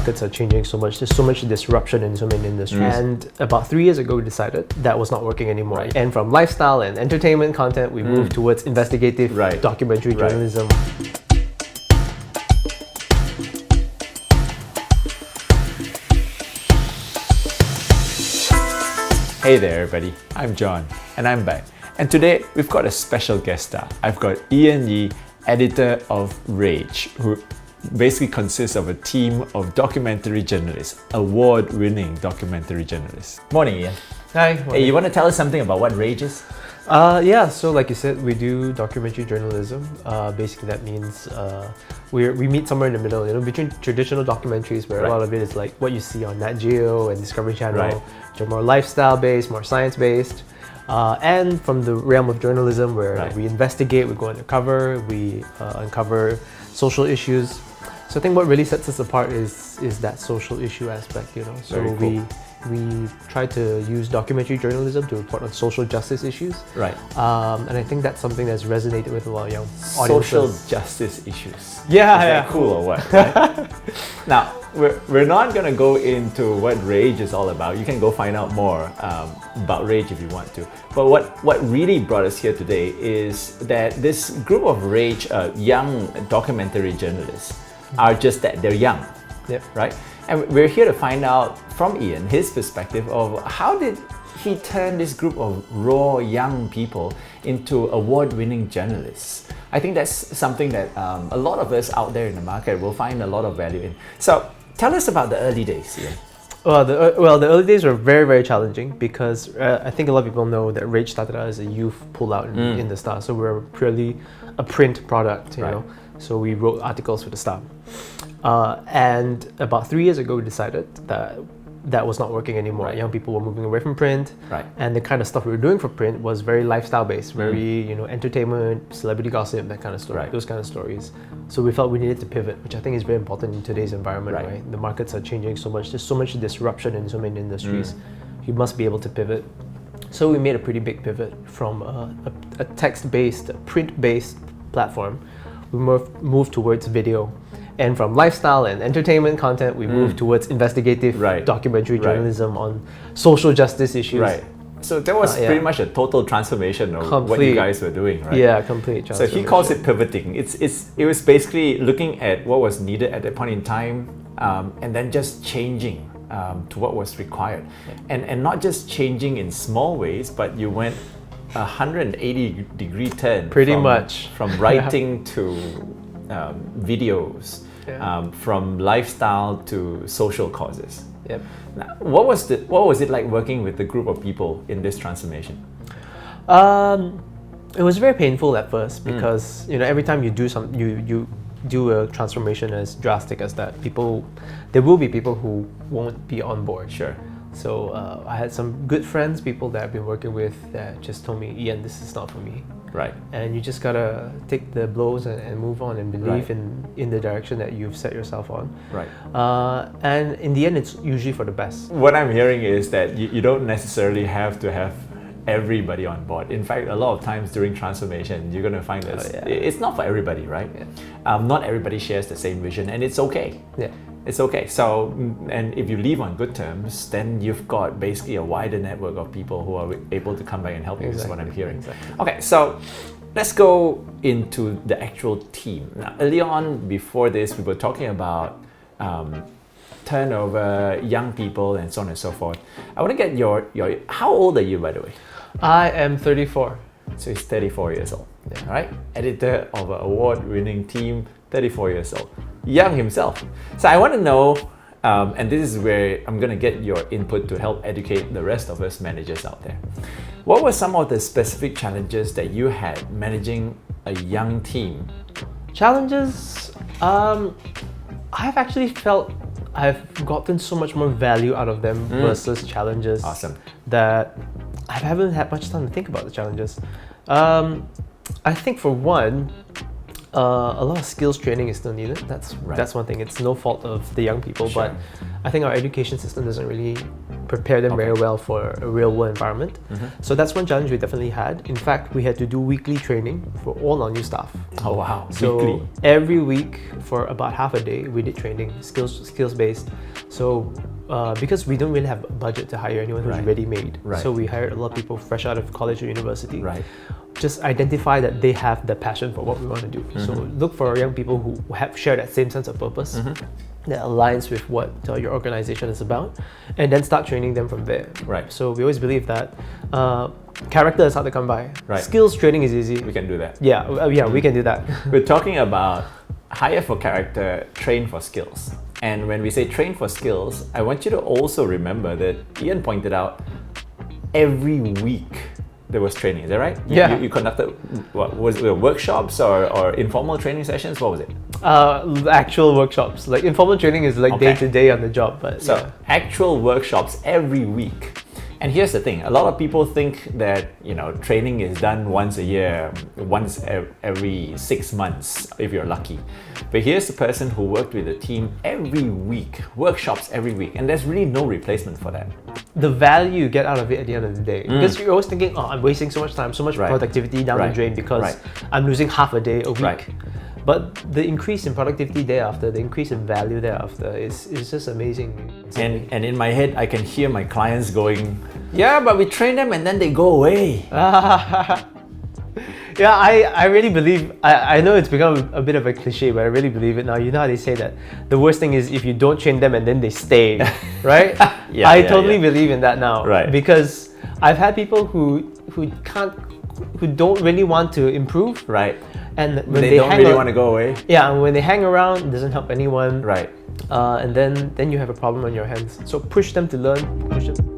markets are changing so much. There's so much disruption in so many industries. And about 3 years ago, we decided that was not working anymore. Right. And from lifestyle and entertainment content, we moved towards investigative documentary journalism. Hey there everybody, I'm John and I'm back. And today we've got a special guest star. I've got Ian Yee, editor of Rage, who basically consists of a team of documentary journalists, award-winning documentary journalists. Morning Ian. Hi. Hey, you want to tell us something about what Rage is? Yeah, so like you said, we do documentary journalism. Basically that means we meet somewhere in the middle, between traditional documentaries where a lot of it is like what you see on Nat Geo and Discovery Channel, which are more lifestyle-based, more science-based, and from the realm of journalism where we investigate, we go undercover, we uncover social issues. So I think what really sets us apart is that social issue aspect, So we try to use documentary journalism to report on social justice issues. Right. And I think that's something that's resonated with a lot of young audiences. Social justice issues. Yeah, is that cool or what? Right? Now, we're not going to go into what Rage is all about. You can go find out more about Rage if you want to. But what really brought us here today is that this group of Rage young documentary journalists are just that, they're young, right? And we're here to find out from Ian, his perspective of how did he turn this group of raw young people into award-winning journalists. I think that's something that a lot of us out there in the market will find a lot of value in. So tell us about the early days, Ian. Well, the early days were very, very challenging because I think a lot of people know that Rage started out as a youth pullout in the start. So we're purely a print product, you know. So we wrote articles for the Star. And about 3 years ago, we decided that was not working anymore. Young people were moving away from print, and the kind of stuff we were doing for print was very lifestyle-based, very entertainment, celebrity gossip, that kind of story, those kind of stories. So we felt we needed to pivot, which I think is very important in today's environment. Right? The markets are changing so much. There's so much disruption in so many industries. You must be able to pivot. So we made a pretty big pivot from a text-based, print-based platform. We moved towards video. And from lifestyle and entertainment content, we moved towards investigative documentary journalism on social justice issues. Right. So that was pretty much a total transformation of what you guys were doing, right? Yeah, complete transformation. So he calls it pivoting. It was basically looking at what was needed at that point in time, and then just changing to what was required. And not just changing in small ways, but you went 180-degree turn. Pretty much. From writing to videos. From lifestyle to social causes. Yep. Now, what was it like working with the group of people in this transformation? It was very painful at first because every time you do you do a transformation as drastic as that, there will be people who won't be on board. Sure. So I had some good friends, people that I've been working with, that just told me, Ian, this is not for me. Right. And you just gotta take the blows and move on and believe in the direction that you've set yourself on. Right. And in the end, it's usually for the best. What I'm hearing is that you don't necessarily have to have everybody on board. In fact, a lot of times during transformation, you're gonna find that it's not for everybody, right? Not everybody shares the same vision, and it's okay. Yeah. It's okay. So, and if you leave on good terms, then you've got basically a wider network of people who are able to come back and help you, is what I'm hearing. Okay, so let's go into the actual team. Now, early on, before this, we were talking about turnover, young people, and so on and so forth. I want to get your how old are you, by the way? I am 34. So he's 34 years old. All right, editor of an award-winning team, 34 years old, young himself. So I want to know, and this is where I'm going to get your input to help educate the rest of us managers out there. What were some of the specific challenges that you had managing a young team? Challenges? I've actually felt I've gotten so much more value out of them versus challenges. Awesome. That I haven't had much time to think about the challenges. I think for one, a lot of skills training is still needed. That's one thing. It's no fault of the young people, but I think our education system doesn't really prepare them very Okay. well for a real world environment. So that's one challenge we definitely had. In fact, we had to do weekly training for all our new staff. Oh wow. So Weekly. every week for about half a day, we did training, skills based. So because we don't really have a budget to hire anyone who's Right. ready made, Right. so we hired a lot of people fresh out of college or university. Right. Just identify that they have the passion for what we want to do. So look for young people who have share that same sense of purpose. That aligns with what your organization is about, and then start training them from there. Right. So we always believe that character is hard to come by. Right. Skills training is easy. We can do that. Yeah, we can do that. We're talking about hire for character, train for skills. And when we say train for skills, I want you to also remember that Ian pointed out every week there was training. Is that right? Yeah. You conducted, what was it, workshops or informal training sessions? What was it? Actual workshops. Like informal training is like Okay. day to day on the job, but So yeah. actual workshops every week. And here's the thing: a lot of people think that training is done once a year, once every 6 months if you're lucky. But here's the person who worked with the team every week, workshops every week, and there's really no replacement for that. The value you get out of it at the end of the day, because you're always thinking, oh, I'm wasting so much time, so much Right. productivity down Right. the drain because Right. I'm losing half a day a week. Right. But the increase in productivity thereafter, the increase in value thereafter is just amazing. And in my head, I can hear my clients going, "Yeah, but we train them and then they go away." Yeah, I really believe, I know it's become a bit of a cliche, but I really believe it now. You know how they say that the worst thing is if you don't train them and then they stay, right? Yeah, I yeah, totally yeah. believe in that now. Right. Because I've had people who don't really want to improve. Right. And when They don't hang really ar- want to go away. Yeah, and when they hang around, it doesn't help anyone. Right. And then you have a problem on your hands. So push them to learn, push them.